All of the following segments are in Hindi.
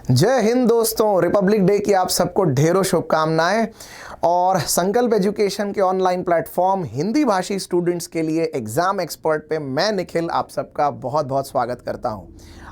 जय हिंद दोस्तों, रिपब्लिक डे की आप सबको ढेरों शुभकामनाएं। और संकल्प एजुकेशन के ऑनलाइन प्लेटफॉर्म हिंदी भाषी स्टूडेंट्स के लिए एग्जाम एक्सपर्ट पे मैं निखिल आप सबका बहुत बहुत स्वागत करता हूं।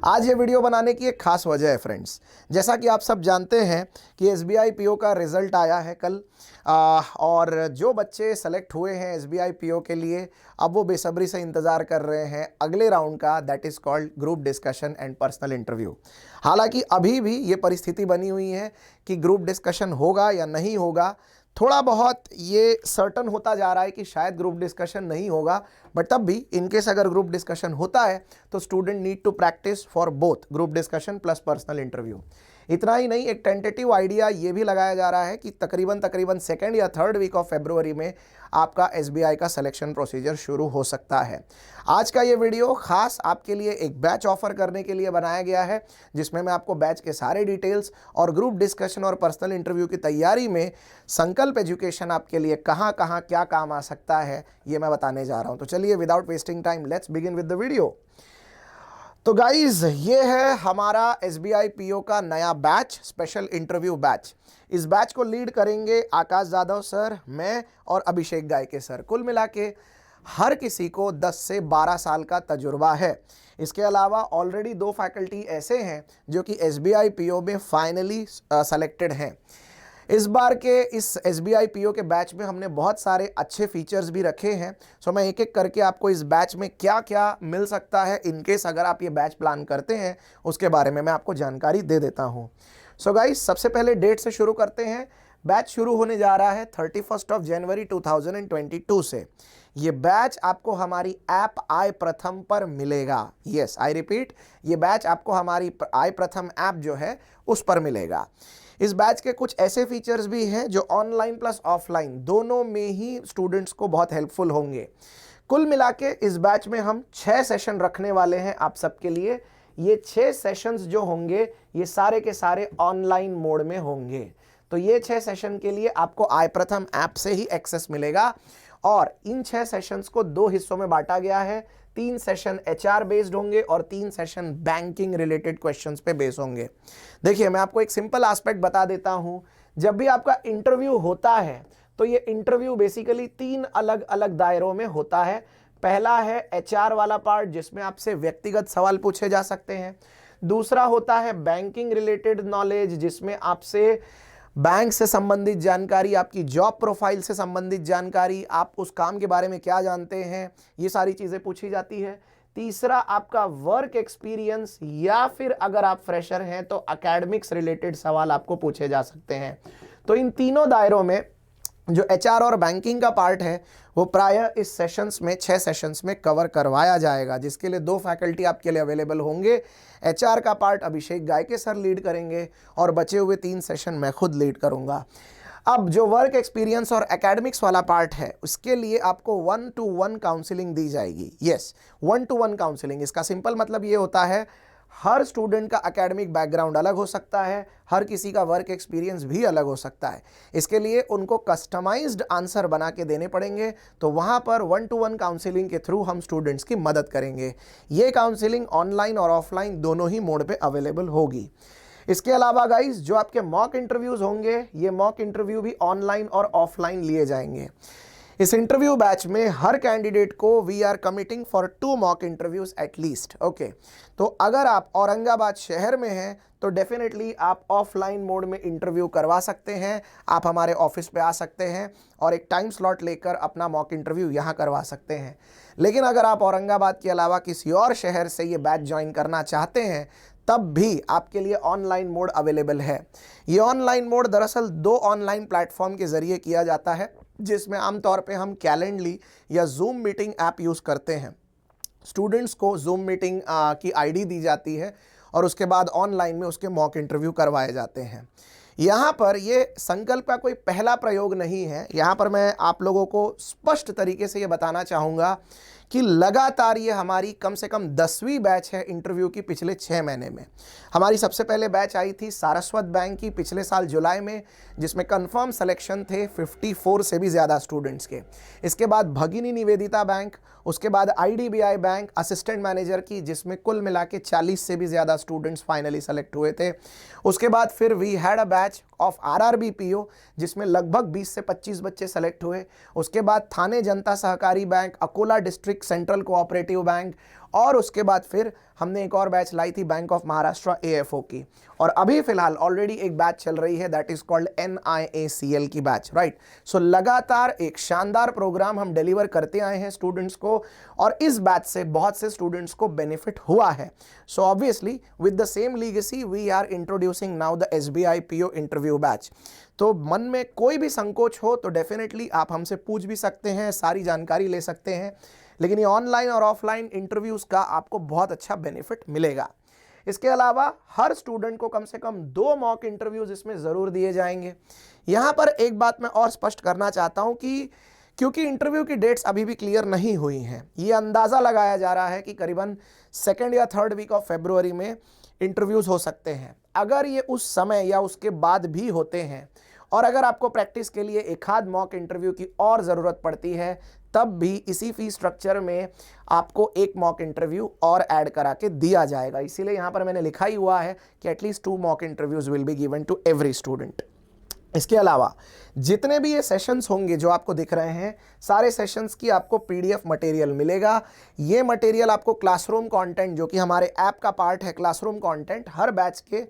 आज ये वीडियो बनाने की एक खास वजह है फ्रेंड्स। जैसा कि आप सब जानते हैं कि एसबीआई पीओ का रिजल्ट आया है कल, और जो बच्चे सेलेक्ट हुए हैं एसबीआई पीओ के लिए अब वो बेसब्री से इंतज़ार कर रहे हैं अगले राउंड का, that is called group discussion and personal interview. हालांकि अभी भी ये परिस्थिति बनी हुई है कि ग्रुप डिस्कशन होगा या नहीं होगा। थोड़ा बहुत ये सर्टन होता जा रहा है कि शायद ग्रुप डिस्कशन नहीं होगा, बट तब भी इनकेस अगर ग्रुप डिस्कशन होता है तो student need to practice for both group discussion plus personal interview. इतना ही नहीं, एक टेंटेटिव आइडिया ये भी लगाया जा रहा है कि तकरीबन सेकेंड या थर्ड वीक ऑफ फरवरी में आपका एसबीआई का सिलेक्शन प्रोसीजर शुरू हो सकता है। आज का ये वीडियो खास आपके लिए एक बैच ऑफर करने के लिए बनाया गया है, जिसमें मैं आपको बैच के सारे डिटेल्स और ग्रुप डिस्कशन और पर्सनल इंटरव्यू की तैयारी में संकल्प एजुकेशन आपके लिए कहाँ कहाँ क्या काम आ सकता है ये मैं बताने जा रहा हूँ। तो चलिए without wasting time let's begin with the video. तो गाइज ये है हमारा एसबीआई पीओ का नया बैच, स्पेशल इंटरव्यू बैच। इस बैच को लीड करेंगे आकाश जाधव सर, मैं और अभिषेक गायके सर। कुल मिला के हर किसी को 10 से 12 साल का तजुर्बा है। इसके अलावा ऑलरेडी 2 फैकल्टी ऐसे हैं जो कि एसबीआई पीओ में फाइनली सेलेक्टेड हैं। इस बार के इस एसबीआई पीओ के बैच में हमने बहुत सारे अच्छे फीचर्स भी रखे हैं। सो मैं एक एक करके आपको इस बैच में क्या क्या मिल सकता है इनकेस अगर आप ये बैच प्लान करते हैं उसके बारे में मैं आपको जानकारी दे देता हूँ। सो गाइस, सबसे पहले डेट से शुरू करते हैं। बैच शुरू होने जा रहा है 31 जनवरी 2022 से। ये बैच आपको हमारी ऐप आई प्रथम पर मिलेगा। यस, आई रिपीट, ये बैच आपको हमारी आई प्रथम ऐप जो है उस पर मिलेगा। इस बैच के कुछ ऐसे फीचर्स भी हैं जो ऑनलाइन प्लस ऑफलाइन दोनों में ही स्टूडेंट्स को बहुत हेल्पफुल होंगे। कुल मिला के इस बैच में हम 6 सेशन रखने वाले हैं आप सबके लिए। ये 6 सेशंस जो होंगे ये सारे के सारे ऑनलाइन मोड में होंगे। तो ये 6 सेशन के लिए आपको आई प्रथम ऐप से ही एक्सेस मिलेगा। और इन 6 सेशंस को 2 हिस्सों में बांटा गया है। 3 सेशन एचआर बेस्ड होंगे और 3 सेशन बैंकिंग रिलेटेड क्वेश्चंस पे बेस होंगे। देखिए, मैं आपको एक सिंपल एस्पेक्ट बता देता हूं। जब भी आपका इंटरव्यू होता है तो ये इंटरव्यू बेसिकली 3 अलग अलग दायरों में होता है। पहला है एचआर वाला पार्ट, जिसमें आपसे व्यक्तिगत सवाल पूछे जा सकते हैं। दूसरा होता है बैंकिंग रिलेटेड नॉलेज, जिसमें आपसे बैंक से संबंधित जानकारी, आपकी जॉब प्रोफाइल से संबंधित जानकारी, आप उस काम के बारे में क्या जानते हैं, ये सारी चीज़ें पूछी जाती है। तीसरा आपका वर्क एक्सपीरियंस, या फिर अगर आप फ्रेशर हैं तो एकेडमिक्स रिलेटेड सवाल आपको पूछे जा सकते हैं। तो इन तीनों दायरों में जो एचआर और बैंकिंग का पार्ट है वो प्रायः इस सेशंस में 6 सेशंस में कवर करवाया जाएगा, जिसके लिए 2 फैकल्टी आपके लिए अवेलेबल होंगे। एचआर का पार्ट अभिषेक गायके सर लीड करेंगे और बचे हुए 3 सेशन मैं खुद लीड करूंगा। अब जो वर्क एक्सपीरियंस और एकेडमिक्स वाला पार्ट है उसके लिए आपको 1-to-1 काउंसलिंग दी जाएगी। Yes, 1-to-1 counselling. इसका सिंपल मतलब ये होता है हर स्टूडेंट का एकेडमिक बैकग्राउंड अलग हो सकता है, हर किसी का वर्क एक्सपीरियंस भी अलग हो सकता है। इसके लिए उनको कस्टमाइज्ड आंसर बना के देने पड़ेंगे। तो वहाँ पर 1-to-1 काउंसलिंग के थ्रू हम स्टूडेंट्स की मदद करेंगे। ये काउंसलिंग ऑनलाइन और ऑफलाइन दोनों ही मोड पे अवेलेबल होगी। इसके अलावा गाइस, जो आपके मॉक इंटरव्यूज़ होंगे ये मॉक इंटरव्यू भी ऑनलाइन और ऑफलाइन लिए जाएंगे। इस इंटरव्यू बैच में हर कैंडिडेट को we are committing for 2 mock interviews at least. Okay, तो अगर आप औरंगाबाद शहर में हैं तो डेफिनेटली आप ऑफलाइन मोड में इंटरव्यू करवा सकते हैं। आप हमारे ऑफिस पे आ सकते हैं और एक टाइम स्लॉट लेकर अपना मॉक इंटरव्यू यहाँ करवा सकते हैं। लेकिन अगर आप औरंगाबाद के अलावा किसी और शहर से ये बैच ज्वाइन करना चाहते हैं तब भी आपके लिए ऑनलाइन मोड अवेलेबल है। ये ऑनलाइन मोड दरअसल 2 ऑनलाइन प्लेटफॉर्म के जरिए किया जाता है, जिसमें आमतौर पे हम कैलेंडली या जूम मीटिंग ऐप यूज़ करते हैं। स्टूडेंट्स को जूम मीटिंग की आईडी दी जाती है और उसके बाद ऑनलाइन में उसके मॉक इंटरव्यू करवाए जाते हैं। यहाँ पर ये संकल्प का कोई पहला प्रयोग नहीं है। यहाँ पर मैं आप लोगों को स्पष्ट तरीके से ये बताना चाहूँगा कि लगातार ये हमारी कम से कम 10वीं बैच है इंटरव्यू की पिछले 6 महीने में। हमारी सबसे पहले बैच आई थी सारस्वत बैंक की पिछले साल जुलाई में, जिसमें कंफर्म सिलेक्शन थे 54 से भी ज़्यादा स्टूडेंट्स के। इसके बाद भगिनी निवेदिता बैंक, उसके बाद आईडीबीआई बैंक असिस्टेंट मैनेजर की, जिसमें कुल मिला के 40 से भी ज़्यादा स्टूडेंट्स फाइनली सेलेक्ट हुए थे। उसके बाद फिर we had a batch of RRB PO, जिसमें लगभग 20 से 25 बच्चे सेलेक्ट हुए। उसके बाद थाने जनता सहकारी bank, Akola district central cooperative bank, और उसके बाद फिर हमने एक और बैच लाई थी बैंक ऑफ महाराष्ट्र एएफओ की। और अभी फिलहाल ऑलरेडी एक बैच चल रही है दैट इज कॉल्ड NIACL की बैच, राइट। सो लगातार एक शानदार प्रोग्राम हम डिलीवर करते आए हैं स्टूडेंट्स को, और इस बैच से बहुत से स्टूडेंट्स को बेनिफिट हुआ है। So obviously with the same legacy we are introducing now the SBI PO interview batch. तो मन में कोई भी संकोच हो तो डेफिनेटली आप हमसे पूछ भी सकते हैं, सारी जानकारी ले सकते हैं, लेकिन ये ऑनलाइन और ऑफलाइन इंटरव्यूज़ का आपको बहुत अच्छा बेनिफिट मिलेगा। इसके अलावा हर स्टूडेंट को कम से कम 2 मॉक इंटरव्यूज़ इसमें ज़रूर दिए जाएंगे। यहाँ पर एक बात मैं और स्पष्ट करना चाहता हूँ कि क्योंकि इंटरव्यू की डेट्स अभी भी क्लियर नहीं हुई हैं, ये अंदाज़ा लगाया जा रहा है कि करीबन 2nd या 3rd वीक ऑफ फरवरी में इंटरव्यूज़ हो सकते हैं। अगर ये उस समय या उसके बाद भी होते हैं, और अगर आपको प्रैक्टिस के लिए एक आध मॉक इंटरव्यू की और ज़रूरत पड़ती है, तब भी इसी फीस स्ट्रक्चर में आपको एक मॉक इंटरव्यू और ऐड करा के दिया जाएगा। इसीलिए यहाँ पर मैंने लिखा ही हुआ है कि at least 2 mock interviews will be given to every student. इसके अलावा जितने भी ये सेशंस होंगे जो आपको दिख रहे हैं, सारे सेशंस की आपको PDF मटेरियल मिलेगा। ये मटेरियल आपको क्लासरूम कंटेंट, जो कि हमारे ऐप का पार्ट है क्लासरूम कंटेंट, हर बैच के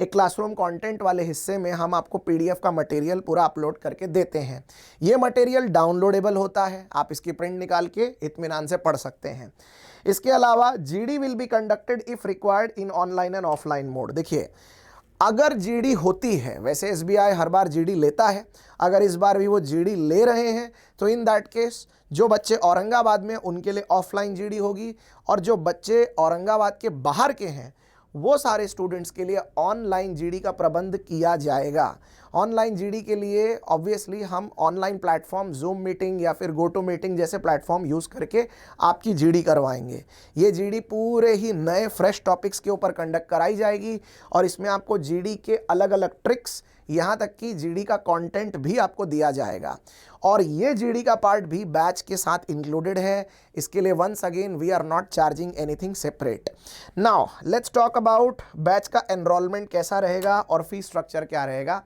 एक क्लासरूम कंटेंट वाले हिस्से में हम आपको PDF का मटेरियल पूरा अपलोड करके देते हैं। ये मटेरियल डाउनलोडेबल होता है, आप इसकी प्रिंट निकाल के इत्मीनान से पढ़ सकते हैं। इसके अलावा GD will be conducted if required in online and offline mode. देखिए, अगर GD होती है, वैसे SBI हर बार GD लेता है, अगर इस बार भी वो GD ले रहे हैं तो इन दैट केस जो बच्चे औरंगाबाद में उनके लिए ऑफलाइन GD होगी, और जो बच्चे औरंगाबाद के बाहर के हैं वो सारे स्टूडेंट्स के लिए ऑनलाइन GD का प्रबंध किया जाएगा। ऑनलाइन GD के लिए ऑब्वियसली हम ऑनलाइन प्लेटफॉर्म जूम मीटिंग या फिर गोटो मीटिंग जैसे प्लेटफॉर्म यूज़ करके आपकी GD करवाएंगे। ये GD पूरे ही नए फ्रेश टॉपिक्स के ऊपर कंडक्ट कराई जाएगी, और इसमें आपको GD के अलग अलग ट्रिक्स, यहाँ तक कि GD का कंटेंट भी आपको दिया जाएगा, और ये GD का पार्ट भी बैच के साथ इंक्लूडेड है। इसके लिए once again we are not charging anything separate. Now let's talk about batch का एनरोलमेंट कैसा रहेगा और फीस स्ट्रक्चर क्या रहेगा।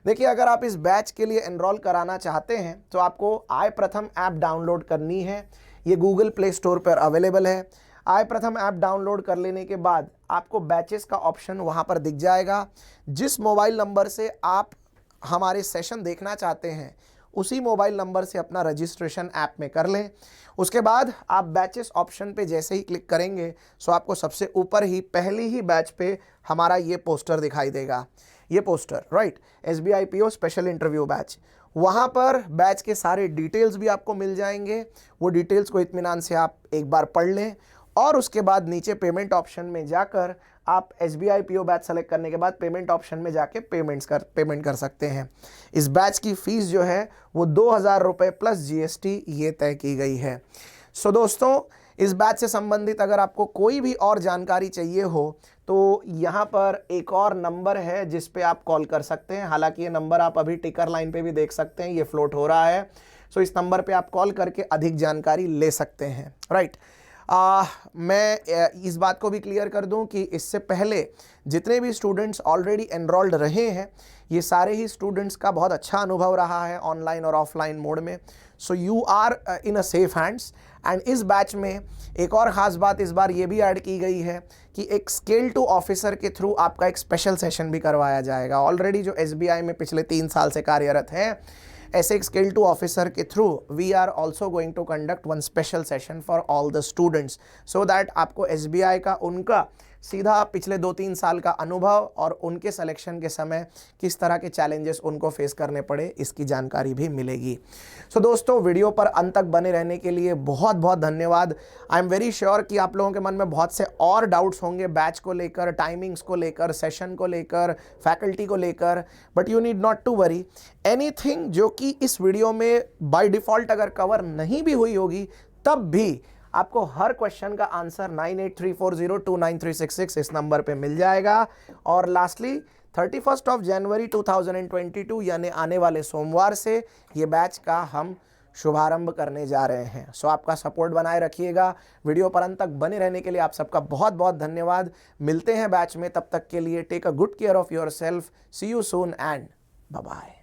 देखिए, अगर आप इस बैच के लिए एनरोल कराना चाहते हैं तो आपको आई प्रथम ऐप डाउनलोड करनी है। ये गूगल प्ले स्टोर पर अवेलेबल है। आई प्रथम ऐप डाउनलोड कर लेने के बाद आपको बैचेस का ऑप्शन वहाँ पर दिख जाएगा। जिस मोबाइल नंबर से आप हमारे सेशन देखना चाहते हैं उसी मोबाइल नंबर से अपना रजिस्ट्रेशन ऐप में कर लें। उसके बाद आप बैचेस ऑप्शन पे जैसे ही क्लिक करेंगे सो आपको सबसे ऊपर ही पहली ही बैच पे हमारा ये पोस्टर दिखाई देगा। ये poster, right, SBI PO special interview batch. वहाँ पर बैच के सारे डिटेल्स भी आपको मिल जाएंगे। वो डिटेल्स को इत्मीनान से आप एक बार पढ़ लें, और उसके बाद नीचे पेमेंट ऑप्शन में जाकर आप SBI PO बैच सेलेक्ट करने के बाद पेमेंट ऑप्शन में जाके पेमेंट कर सकते हैं। इस बैच की फ़ीस जो है वो 2000 रुपये प्लस GST ये तय की गई है। सो दोस्तों, इस बैच से संबंधित अगर आपको कोई भी और जानकारी चाहिए हो तो यहाँ पर एक और नंबर है जिस पे आप कॉल कर सकते हैं। हालांकि ये नंबर आप अभी टिकर लाइन पे भी देख सकते हैं, ये फ्लोट हो रहा है। सो इस नंबर पे आप कॉल करके अधिक जानकारी ले सकते हैं, राइट। मैं इस बात को भी क्लियर कर दूं कि इससे पहले जितने भी स्टूडेंट्स ऑलरेडी एनरोल्ड रहे हैं, ये सारे ही स्टूडेंट्स का बहुत अच्छा अनुभव रहा है ऑनलाइन और ऑफलाइन मोड में। So you are in a safe hands. And इस बैच में एक और ख़ास बात इस बार ये भी ऐड की गई है कि एक स्केल टू ऑफिसर के थ्रू आपका एक स्पेशल सेशन भी करवाया जाएगा। ऑलरेडी जो SBI में पिछले 3 साल से कार्यरत हैं, ऐसे एक स्केल टू ऑफिसर के through we are also going to conduct one special session for all the students, so that आपको SBI का उनका सीधा पिछले 2-3 साल का अनुभव और उनके सिलेक्शन के समय किस तरह के चैलेंजेस उनको फेस करने पड़े इसकी जानकारी भी मिलेगी। सो दोस्तों, वीडियो पर अंत तक बने रहने के लिए बहुत बहुत धन्यवाद। आई एम वेरी श्योर कि आप लोगों के मन में बहुत से और डाउट्स होंगे बैच को लेकर, टाइमिंग्स को लेकर, सेशन को लेकर, फैकल्टी को लेकर, but you need not to worry. Anything जो कि इस वीडियो में बाय डिफ़ॉल्ट अगर कवर नहीं भी हुई होगी तब भी आपको हर क्वेश्चन का आंसर 9834029366 इस नंबर पे मिल जाएगा। और लास्टली 31 जनवरी 2022 यानी आने वाले सोमवार से ये बैच का हम शुभारंभ करने जा रहे हैं। सो आपका सपोर्ट बनाए रखिएगा। वीडियो पर अंत तक बने रहने के लिए आप सबका बहुत बहुत धन्यवाद। मिलते हैं बैच में, तब तक के लिए take a good care of yourself. See you soon and bye bye.